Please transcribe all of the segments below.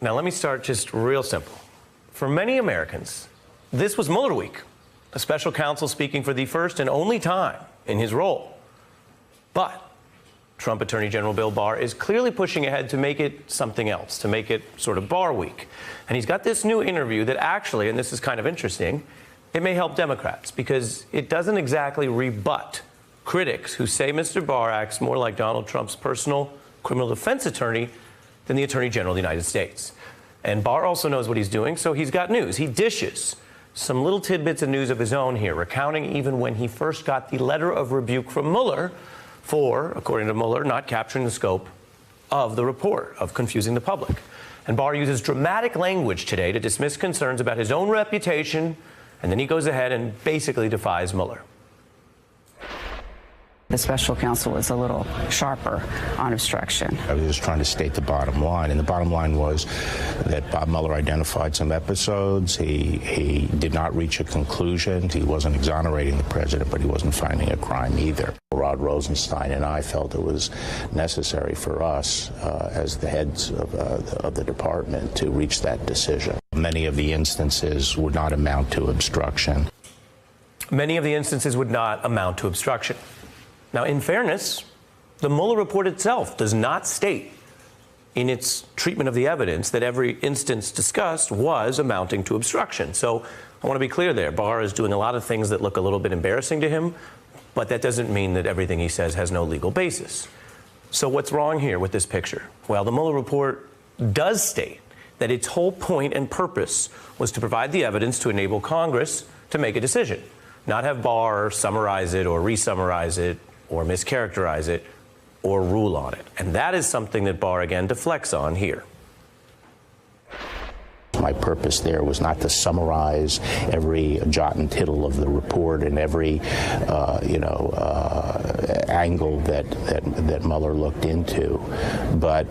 Now, let me start just real simple. For many Americans, this was Mueller week, a special counsel speaking for the first and only time in his role. But Trump Attorney General Bill Barr is clearly pushing ahead to make it something else, to make it sort of Barr week. And he's got this new interview that actually, and this is kind of interesting, it may help Democrats because it doesn't exactly rebut critics who say Mr. Barr acts more like Donald Trump's personal criminal defense attorney than the Attorney General of the United States. And Barr also knows what he's doing, so he's got news. He dishes some little tidbits of news of his own here, recounting even when he first got the letter of rebuke from Mueller for, according to Mueller, not capturing the scope of the report, of confusing the public. And Barr uses dramatic language today to dismiss concerns about his own reputation, and then he goes ahead and basically defies Mueller. The special counsel was a little sharper on obstruction. I was just trying to state the bottom line, and the bottom line was that Bob Mueller identified some episodes. He did not reach a conclusion. He wasn't exonerating the president, but he wasn't finding a crime either. Rod Rosenstein and I felt it was necessary for us, as the heads of the department, to reach that decision. Many of the instances would not amount to obstruction. Many of the instances would not amount to obstruction. Now, in fairness, the Mueller report itself does not state in its treatment of the evidence that every instance discussed was amounting to obstruction. So I want to be clear there. Barr is doing a lot of things that look a little bit embarrassing to him, but that doesn't mean that everything he says has no legal basis. So what's wrong here with this picture? Well, the Mueller report does state that its whole point and purpose was to provide the evidence to enable Congress to make a decision, not have Barr summarize it or re-summarize it or mischaracterize it or rule on it. And that is something that Barr again deflects on here. My purpose there was not to summarize every jot and tittle of the report and every, angle that Mueller looked into, but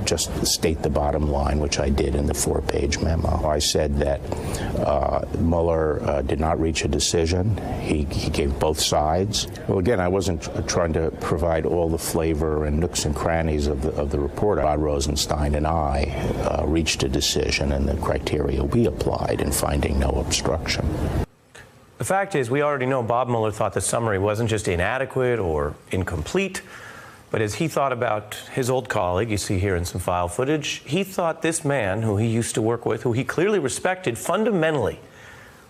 just state the bottom line, which I did in the 4-page memo. I said that Mueller did not reach a decision. He gave both sides. Well, again, I wasn't trying to provide all the flavor and nooks and crannies of the report. Rod Rosenstein and I reached a decision, and the criteria we applied in finding no obstruction. The fact is, we already know Bob Mueller thought the summary wasn't just inadequate or incomplete, but as he thought about his old colleague, you see here in some file footage, he thought this man, who he used to work with, who he clearly respected, fundamentally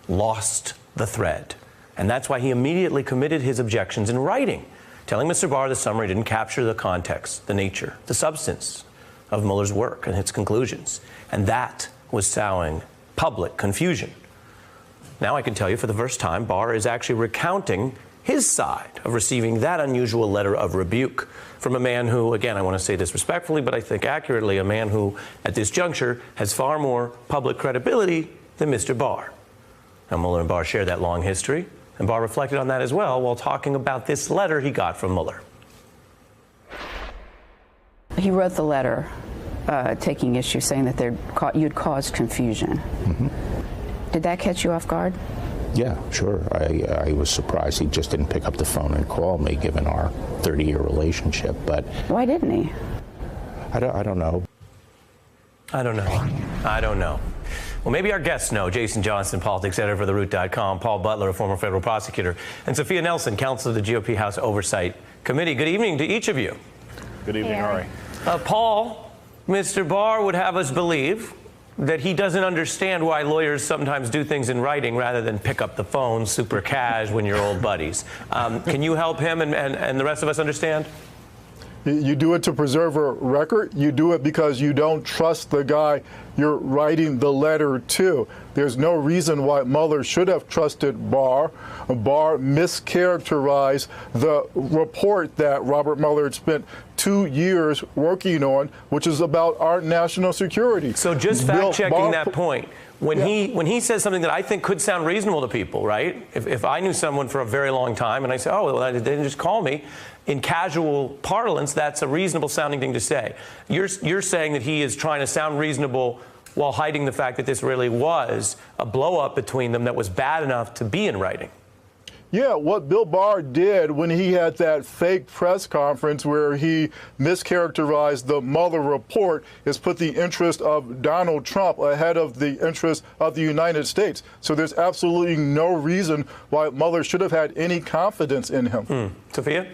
lost the thread. And that's why he immediately committed his objections in writing, telling Mr. Barr the summary didn't capture the context, the nature, the substance of Mueller's work and its conclusions. And that was sowing public confusion. Now I can tell you for the first time, Barr is actually recounting his side of receiving that unusual letter of rebuke from a man who, again, I want to say this respectfully, but I think accurately, a man who, at this juncture, has far more public credibility than Mr. Barr. Now, Mueller and Barr share that long history, and Barr reflected on that as well while talking about this letter he got from Mueller. He wrote the letter taking issue, saying that you'd caused confusion. Mm-hmm. Did that catch you off guard? Yeah, sure. I was surprised he just didn't pick up the phone and call me, given our 30-year relationship. But why didn't he? I don't know. I don't know. Well, maybe our guests know. Jason Johnson, politics editor for TheRoot.com, Paul Butler, a former federal prosecutor, and Sophia Nelson, counsel of the GOP House Oversight Committee. Good evening to each of you. Good evening, Ari. Paul, Mr. Barr would have us believe that he doesn't understand why lawyers sometimes do things in writing rather than pick up the phone super cash when you're old buddies. Can you help him and the rest of us understand? You do it to preserve a record. You do it because you don't trust the guy you're writing the letter to. There's no reason why Mueller should have trusted Barr. Barr mischaracterized the report that Robert Mueller had spent 2 years working on, which is about our national security. So just fact-checking that point. When he says something that I think could sound reasonable to people, right? If I knew someone for a very long time and I say, oh, well, they didn't just call me, in casual parlance, that's a reasonable sounding thing to say. You're saying that he is trying to sound reasonable while hiding the fact that this really was a blow-up between them that was bad enough to be in writing. Yeah, what Bill Barr did when he had that fake press conference where he mischaracterized the Mueller report is put the interest of Donald Trump ahead of the interest of the United States. So there's absolutely no reason why Mueller should have had any confidence in him. Sophia?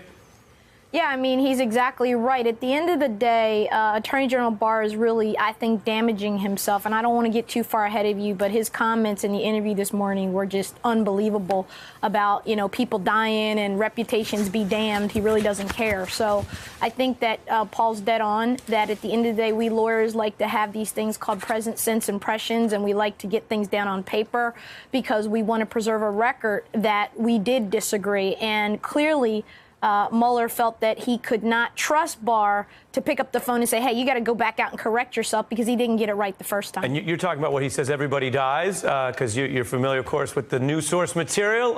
Yeah, I mean, he's exactly right. At the end of the day, Attorney General Barr is really, I think, damaging himself. And I don't want to get too far ahead of you, but his comments in the interview this morning were just unbelievable about, you know, people dying and reputations be damned. He really doesn't care. So I think that Paul's dead on, that at the end of the day, we lawyers like to have these things called present sense impressions, and we like to get things down on paper because we want to preserve a record that we did disagree. And clearly, Mueller felt that he could not trust Barr to pick up the phone and say, hey, you got to go back out and correct yourself because he didn't get it right the first time. And you're talking about what he says, everybody dies, because you're familiar, of course, with the new source material.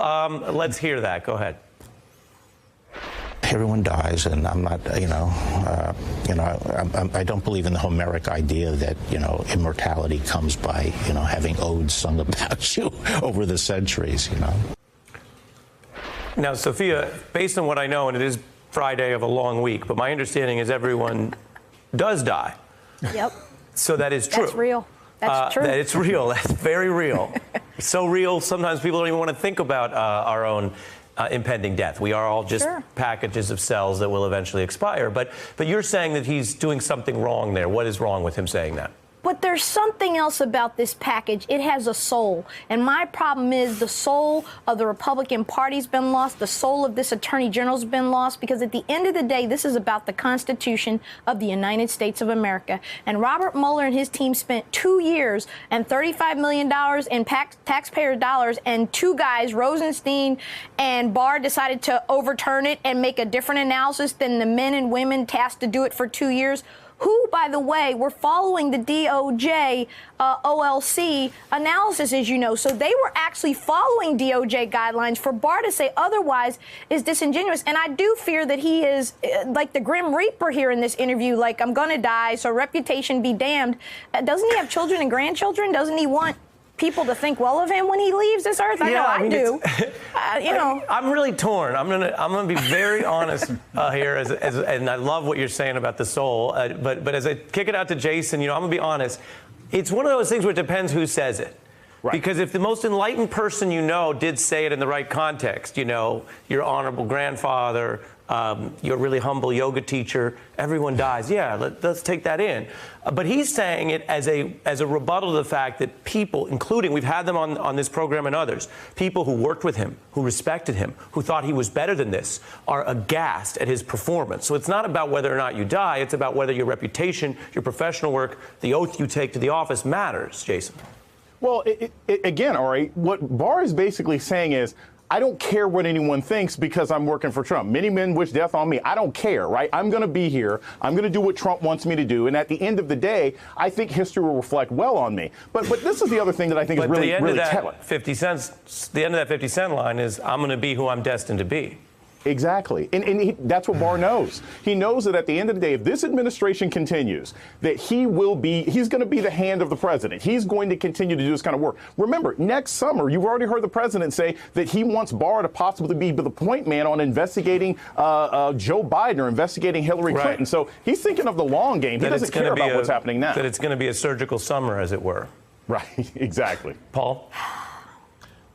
Let's hear that. Go ahead. Everyone dies, and I'm not, I don't believe in the Homeric idea that, immortality comes by, having odes sung about you over the centuries, Now, Sophia, based on what I know, and it is Friday of a long week, but my understanding is everyone does die. Yep. So that is true. That's real. That's true. That it's real. That's very real. So real, sometimes people don't even want to think about our own impending death. We are all just packages of cells that will eventually expire. But you're saying that he's doing something wrong there. What is wrong with him saying that? But there's something else about this package. It has a soul. And my problem is the soul of the Republican Party's been lost. The soul of this Attorney General's been lost, because at the end of the day, this is about the Constitution of the United States of America. And Robert Mueller and his team spent 2 years and $35 million in taxpayer dollars, and two guys, Rosenstein and Barr, decided to overturn it and make a different analysis than the men and women tasked to do it for 2 years, who, by the way, were following the DOJ OLC analysis, as you know. So they were actually following DOJ guidelines. For Barr to say otherwise is disingenuous. And I do fear that he is like the Grim Reaper here in this interview, like, I'm going to die, so reputation be damned. Doesn't he have children and grandchildren? Doesn't he want people to think well of him when he leaves this earth? I do. I'm really torn. I'm gonna be very honest here, and I love what you're saying about the soul. But as I kick it out to Jason, I'm gonna be honest. It's one of those things where it depends who says it. Right. Because if the most enlightened person did say it in the right context, your honorable grandfather, your really humble yoga teacher, everyone dies. Yeah, let's take that in. But he's saying it as a rebuttal to the fact that people, including, we've had them on this program and others, people who worked with him, who respected him, who thought he was better than this, are aghast at his performance. So it's not about whether or not you die. It's about whether your reputation, your professional work, the oath you take to the office matters, Jason. Well, again, Ari, what Barr is basically saying is, I don't care what anyone thinks because I'm working for Trump. Many men wish death on me. I don't care, right? I'm going to be here. I'm going to do what Trump wants me to do. And at the end of the day, I think history will reflect well on me. But this is the other thing that I think is really telling. The end of that 50 cent line is, I'm going to be who I'm destined to be. Exactly. And that's what Barr knows. He knows that at the end of the day, if this administration continues, that he's going to be the hand of the president. He's going to continue to do this kind of work. Remember, next summer, you've already heard the president say that he wants Barr to possibly be the point man on investigating Joe Biden or investigating Hillary Clinton. So he's thinking of the long game. He doesn't care about what's happening now. That it's going to be a surgical summer, as it were. Right. Exactly. Paul?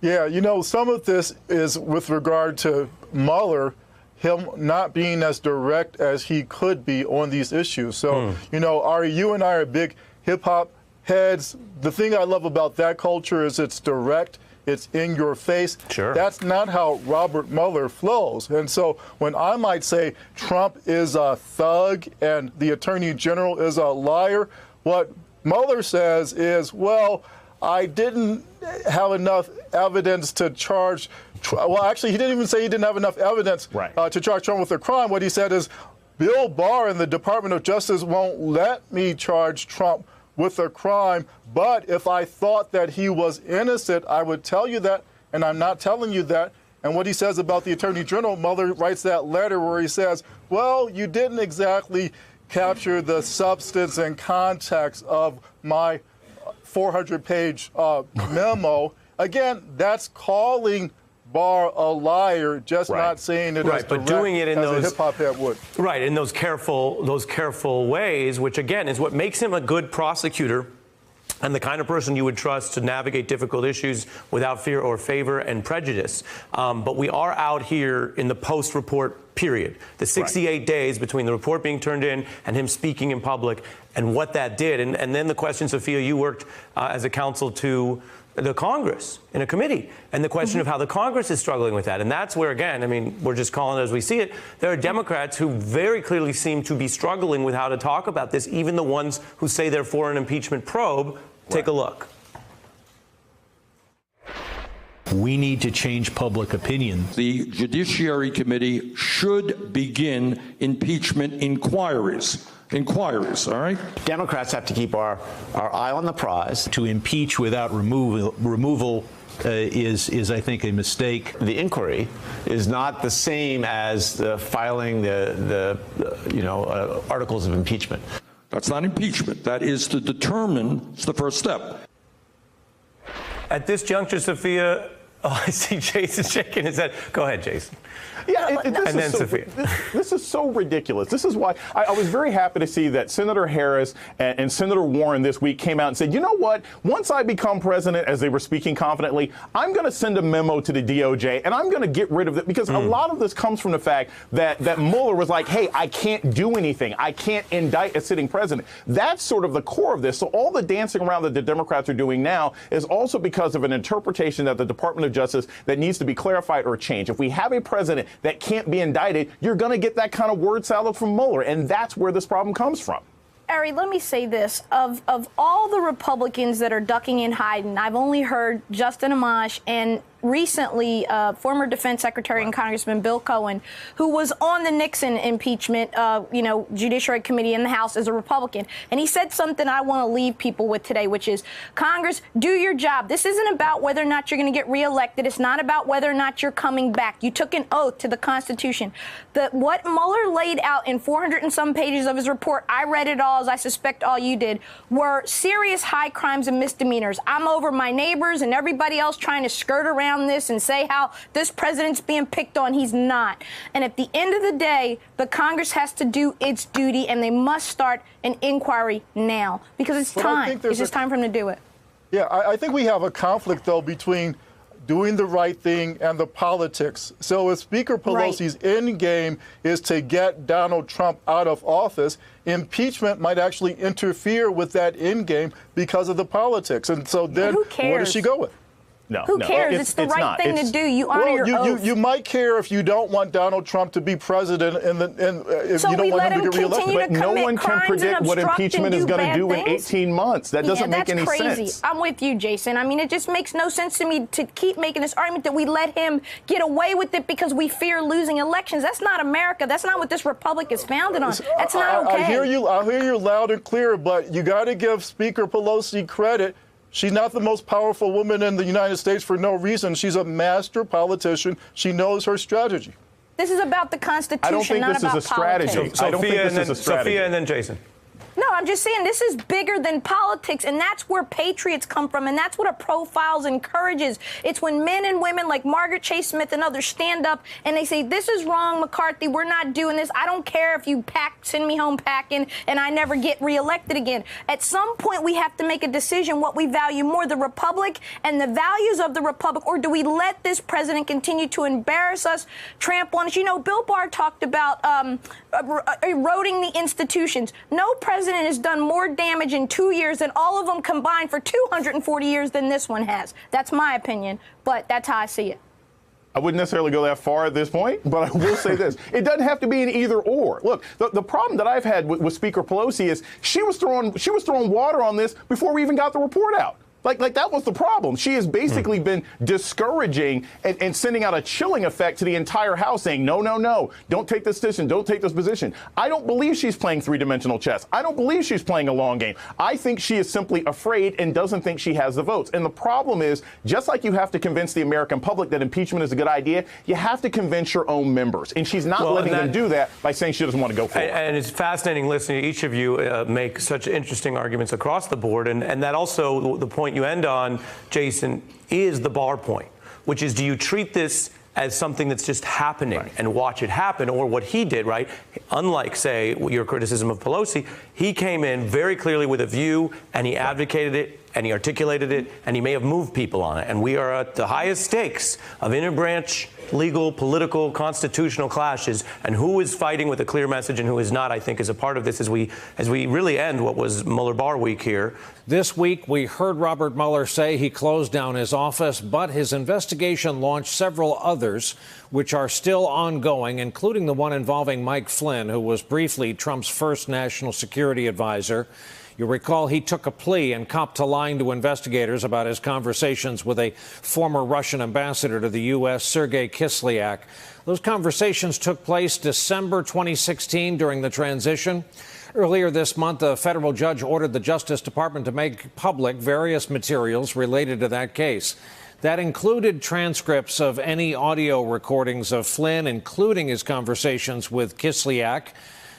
Yeah, some of this is with regard to Mueller, him not being as direct as he could be on these issues. So, Ari, you and I are big hip-hop heads. The thing I love about that culture is it's direct, it's in your face. Sure. That's not how Robert Mueller flows. And so when I might say Trump is a thug and the Attorney General is a liar, what Mueller says is, well, I didn't have enough evidence to charge. Well, actually, he didn't even say he didn't have enough evidence to charge Trump with a crime. What he said is, Bill Barr and the Department of Justice won't let me charge Trump with a crime. But if I thought that he was innocent, I would tell you that. And I'm not telling you that. And what he says about the Attorney General, Mueller writes that letter where he says, well, you didn't exactly capture the substance and context of my 400-page memo. Again, that's calling Barr a liar, just not saying it as but direct doing it in as those a hip-hop head would. Right, in those careful ways, which again is what makes him a good prosecutor and the kind of person you would trust to navigate difficult issues without fear or favor and prejudice. But we are out here in the post-report period, the 68 days between the report being turned in and him speaking in public and what that did. And then the question, Sophia, you worked as a counsel to the Congress in a committee, and the question of how the Congress is struggling with that. And that's where, again, I mean, we're just calling it as we see it. There are Democrats who very clearly seem to be struggling with how to talk about this, even the ones who say they're for an impeachment probe. Take a look. We need to change public opinion. The Judiciary Committee should begin impeachment inquiries. All right? Democrats have to keep our eye on the prize. To impeach without removal is, I think, a mistake. The inquiry is not the same as filing the articles of impeachment. That's not impeachment. That is to determine, it's the first step. At this juncture, Sophia, I see Jason shaking his head. Go ahead, Jason. Yeah, Sophia. This is so ridiculous. This is why I was very happy to see that Senator Harris and Senator Warren this week came out and said, you know what, once I become president, as they were speaking confidently, I'm going to send a memo to the DOJ and I'm going to get rid of it, because a lot of this comes from the fact that Mueller was like, hey, I can't do anything. I can't indict a sitting president. That's sort of the core of this. So all the dancing around that the Democrats are doing now is also because of an interpretation that the Department of Justice that needs to be clarified or changed. If we have a president that can't be indicted, you're going to get that kind of word salad from Mueller, and that's where this problem comes from. Ari, let me say this. Of all the Republicans that are ducking and hiding, I've only heard Justin Amash and recently former Defense Secretary and Congressman Bill Cohen, who was on the Nixon impeachment, Judiciary Committee in the House as a Republican. And he said something I want to leave people with today, which is, Congress, do your job. This isn't about whether or not you're going to get reelected. It's not about whether or not you're coming back. You took an oath to the Constitution. What Mueller laid out in 400 and some pages of his report, I read it all, as I suspect all you did, were serious high crimes and misdemeanors. I'm over my neighbors and everybody else trying to skirt around this and say how this president's being picked on. He's not. And at the end of the day, the Congress has to do its duty, and they must start an inquiry now, because it's time. It's just time for them to do it. Yeah, I think we have a conflict, though, between doing the right thing and the politics. So if Speaker Pelosi's end game is to get Donald Trump out of office, impeachment might actually interfere with that end game because of the politics. And so then what does she go with? No, Who cares? It's the right thing to do. You honor your oath. You might care if you don't want Donald Trump to be president, and if you don't want him to get reelected. But no one can predict what impeachment is going to do in 18 months. That doesn't make any sense. That's crazy. I'm with you, Jason. I mean, it just makes no sense to me to keep making this argument that we let him get away with it because we fear losing elections. That's not America. That's not what this republic is founded on. That's not okay. I hear you loud and clear, but you got to give Speaker Pelosi credit. She's not the most powerful woman in the United States for no reason. She's a master politician. She knows her strategy. This is about the Constitution, not about politics. I don't think this is a strategy. I don't think this is a strategy. Sophia and then Jason. No, I'm just saying this is bigger than politics, and that's where patriots come from, and that's what a profiles encourages. It's when men and women like Margaret Chase Smith and others stand up and they say, this is wrong, McCarthy, we're not doing this. I don't care if you send me home packing and I never get reelected again. At some point, we have to make a decision what we value more, the republic and the values of the republic, or do we let this president continue to embarrass us, trample on us? You know, Bill Barr talked about eroding the institutions. No president has done more damage in 2 years than all of them combined for 240 years than this one has. That's my opinion, but that's how I see it. I wouldn't necessarily go that far at this point, but I will say this. It doesn't have to be an either or. Look, the problem that I've had with Speaker Pelosi is she was throwing water on this before we even got the report out. Like that was the problem. She has basically been discouraging and sending out a chilling effect to the entire House, saying, no, don't take this decision, don't take this position. I don't believe she's playing three-dimensional chess. I don't believe she's playing a long game. I think she is simply afraid and doesn't think she has the votes. And the problem is, just like you have to convince the American public that impeachment is a good idea, you have to convince your own members. And she's not letting them do that by saying she doesn't want to go forward. And it's fascinating listening to each of you make such interesting arguments across the board. And that also, the point you end on, Jason, is the Barr point, which is, do you treat this as something that's just happening and watch it happen, or what he did, right? Unlike, say, your criticism of Pelosi, he came in very clearly with a view, and he advocated it, and he articulated it, and he may have moved people on it. And we are at the highest stakes of interbranch legal, political, constitutional clashes, and who is fighting with a clear message and who is not, I think, is a part of this as we really end what was Mueller-Barr week here. This week, we heard Robert Mueller say he closed down his office, but his investigation launched several others, which are still ongoing, including the one involving Mike Flynn, who was briefly Trump's first national security advisor. You'll recall he took a plea and copped to lying to investigators about his conversations with a former Russian ambassador to the U.S., Sergei Kislyak. Those conversations took place December 2016 during the transition. Earlier this month, a federal judge ordered the Justice Department to make public various materials related to that case. That included transcripts of any audio recordings of Flynn, including his conversations with Kislyak.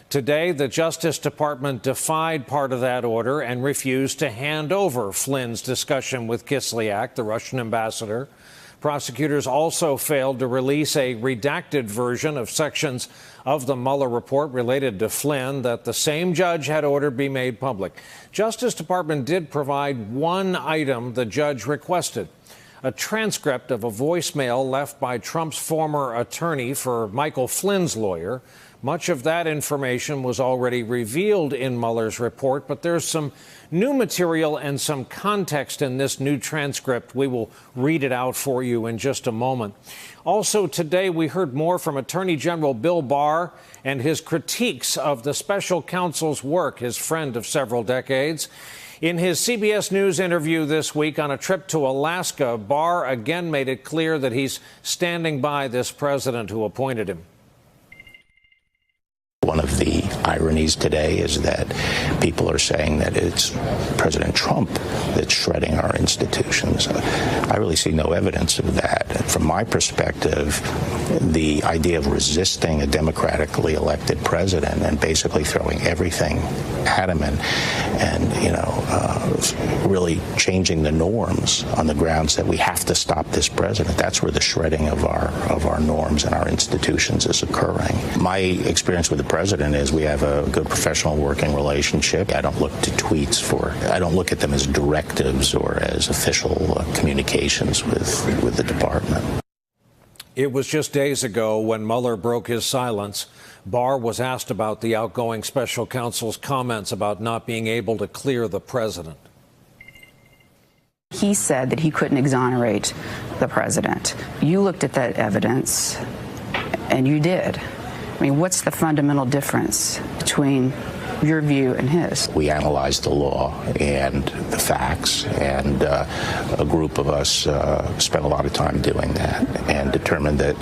Today, the Justice Department defied part of that order and refused to hand over Flynn's discussion with Kislyak, the Russian ambassador. Prosecutors also failed to release a redacted version of sections of the Mueller report related to Flynn that the same judge had ordered be made public. Justice Department did provide one item the judge requested: a transcript of a voicemail left by Trump's former attorney for Michael Flynn's lawyer. Much of that information was already revealed in Mueller's report, but there's some new material and some context in this new transcript. We will read it out for you in just a moment. Also today, we heard more from Attorney General Bill Barr and his critiques of the special counsel's work, his friend of several decades. In his CBS News interview this week on a trip to Alaska, Barr again made it clear that he's standing by this president who appointed him. One of the ironies today is that people are saying that it's President Trump that's shredding our institutions. I really see no evidence of that. From my perspective, the idea of resisting a democratically elected president and basically throwing everything at him and really changing the norms on the grounds that we have to stop this president, that's where the shredding of our norms and our institutions is occurring. My experience with the president is we have a good professional working relationship. I don't look to tweets I don't look at them as directives or as official communications with the department. It was just days ago when Mueller broke his silence. Barr was asked about the outgoing special counsel's comments about not being able to clear the president. He said that he couldn't exonerate the president. You looked at that evidence, and you did. I mean, what's the fundamental difference between your view and his? We analyzed the law and the facts, and a group of us spent a lot of time doing that and determined that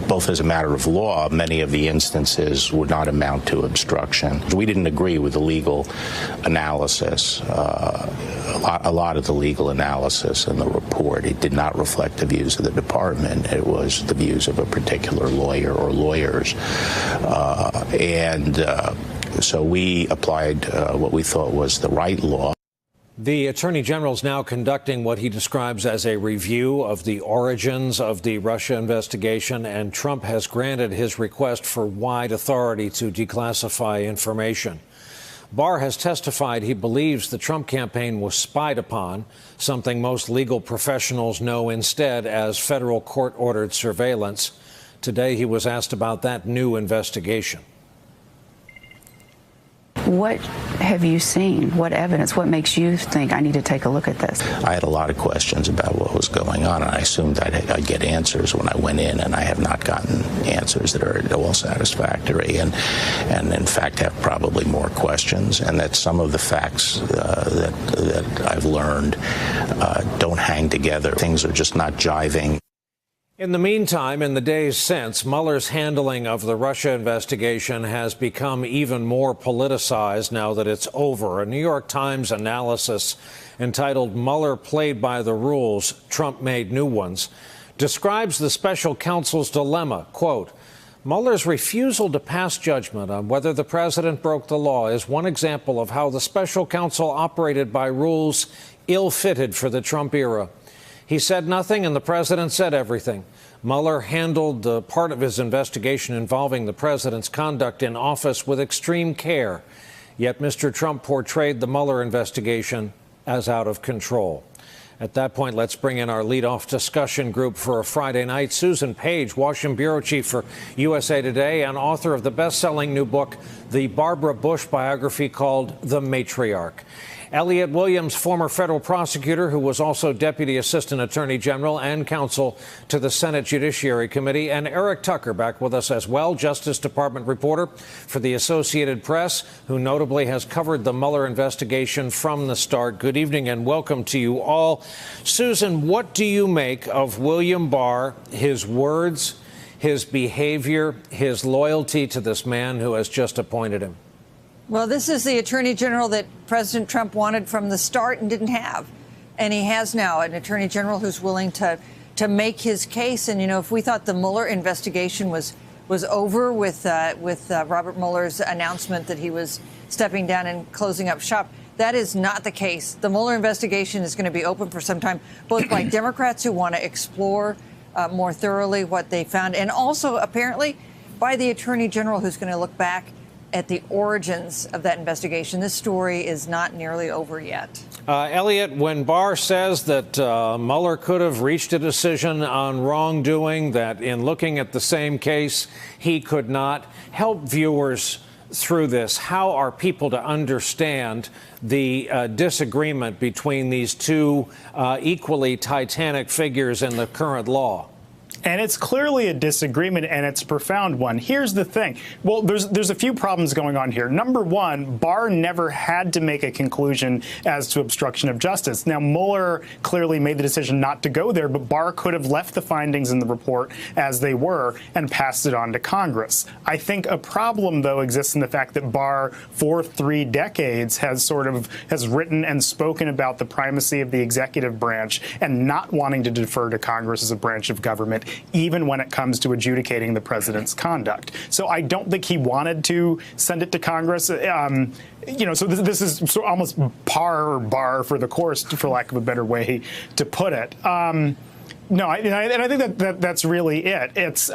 both as a matter of law, many of the instances would not amount to obstruction. We didn't agree with the legal analysis, a lot of the legal analysis in the report. It did not reflect the views of the department. It was the views of a particular lawyer or lawyers. So we applied what we thought was the right law. The Attorney General is now conducting what he describes as a review of the origins of the Russia investigation, and Trump has granted his request for wide authority to declassify information. Barr has testified he believes the Trump campaign was spied upon, something most legal professionals know instead as federal court-ordered surveillance. Today, he was asked about that new investigation. What have you seen? What evidence? What makes you think I need to take a look at this? I had a lot of questions about what was going on, and I assumed I'd get answers when I went in, and I have not gotten answers that are at all satisfactory, and in fact have probably more questions, and that some of the facts that I've learned don't hang together. Things are just not jiving. In the meantime, in the days since, Mueller's handling of the Russia investigation has become even more politicized now that it's over. A New York Times analysis entitled "Mueller Played by the Rules, Trump Made New Ones" describes the special counsel's dilemma. Quote, Mueller's refusal to pass judgment on whether the president broke the law is one example of how the special counsel operated by rules ill-fitted for the Trump era. He said nothing, and the president said everything. Mueller handled the part of his investigation involving the president's conduct in office with extreme care. Yet Mr. Trump portrayed the Mueller investigation as out of control. At that point, let's bring in our leadoff discussion group for a Friday night. Susan Page, Washington bureau chief for USA Today and author of the best-selling new book, the Barbara Bush biography called The Matriarch. Elliot Williams, former federal prosecutor who was also Deputy Assistant Attorney General and counsel to the Senate Judiciary Committee, and Eric Tucker, back with us as well, Justice Department reporter for the Associated Press, who notably has covered the Mueller investigation from the start. Good evening and welcome to you all. Susan, what do you make of William Barr, his words, his behavior, his loyalty to this man who has just appointed him? Well, this is the attorney general that President Trump wanted from the start and didn't have. And he has now an attorney general who's willing to make his case. And, you know, if we thought the Mueller investigation was over with Robert Mueller's announcement that he was stepping down and closing up shop, that is not the case. The Mueller investigation is going to be open for some time, both by Democrats who want to explore more thoroughly what they found, and also apparently by the attorney general who's going to look back at the origins of that investigation. This story is not nearly over yet. Elliot, when Barr says that Mueller could have reached a decision on wrongdoing, that in looking at the same case, he could not, help viewers through this. How are people to understand the disagreement between these two equally titanic figures in the current law? And it's clearly a disagreement, and it's a profound one. Here's the thing. Well, there's a few problems going on here. Number one, Barr never had to make a conclusion as to obstruction of justice. Now, Mueller clearly made the decision not to go there, but Barr could have left the findings in the report as they were and passed it on to Congress. I think a problem, though, exists in the fact that Barr, for 3 decades, has written and spoken about the primacy of the executive branch and not wanting to defer to Congress as a branch of government, even when it comes to adjudicating the president's conduct. So I don't think he wanted to send it to Congress. So this is almost par or bar for the course, for lack of a better way to put it. No, and I think that's really it. It's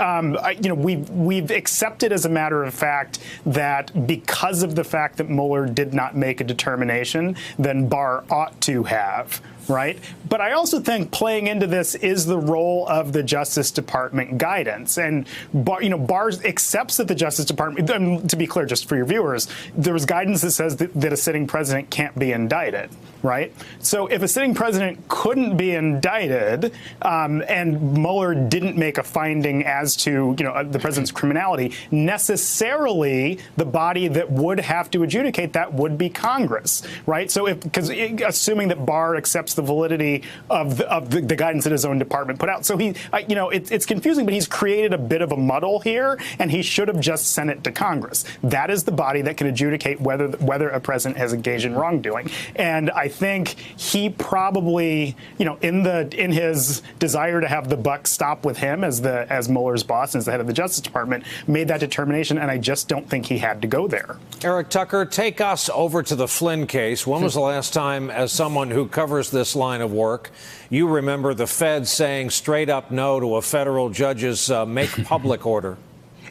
we've accepted as a matter of fact that because of the fact that Mueller did not make a determination, then Barr ought to have. Right. But I also think playing into this is the role of the Justice Department guidance. And, Barr accepts that the Justice Department, to be clear, just for your viewers, there was guidance that says that a sitting president can't be indicted. Right. So if a sitting president couldn't be indicted and Mueller didn't make a finding as to, the president's criminality, necessarily the body that would have to adjudicate that would be Congress. Right. So because assuming that Barr accepts the validity of the guidance that his own department put out. So it's confusing, but he's created a bit of a muddle here, and he should have just sent it to Congress. That is the body that can adjudicate whether a president has engaged in wrongdoing. And I think he probably, in his desire to have the buck stop with him as Mueller's boss, as the head of the Justice Department, made that determination, and I just don't think he had to go there. Eric Tucker, take us over to the Flynn case. When was the last time, as someone who covers this line of work, you remember the Fed saying straight up no to a federal judge's make public order?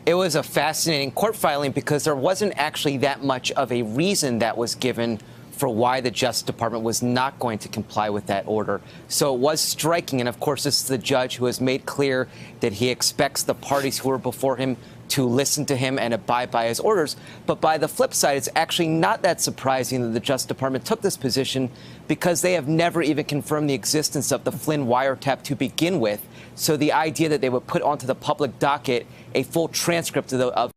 It was a fascinating court filing because there wasn't actually that much of a reason that was given for why the Justice Department was not going to comply with that order. So it was striking. And of course, this is the judge who has made clear that he expects the parties who were before him to listen to him and abide by his orders. But by the flip side, it's actually not that surprising that the Justice Department took this position because they have never even confirmed the existence of the Flynn wiretap to begin with. So the idea that they would put onto the public docket a full transcript of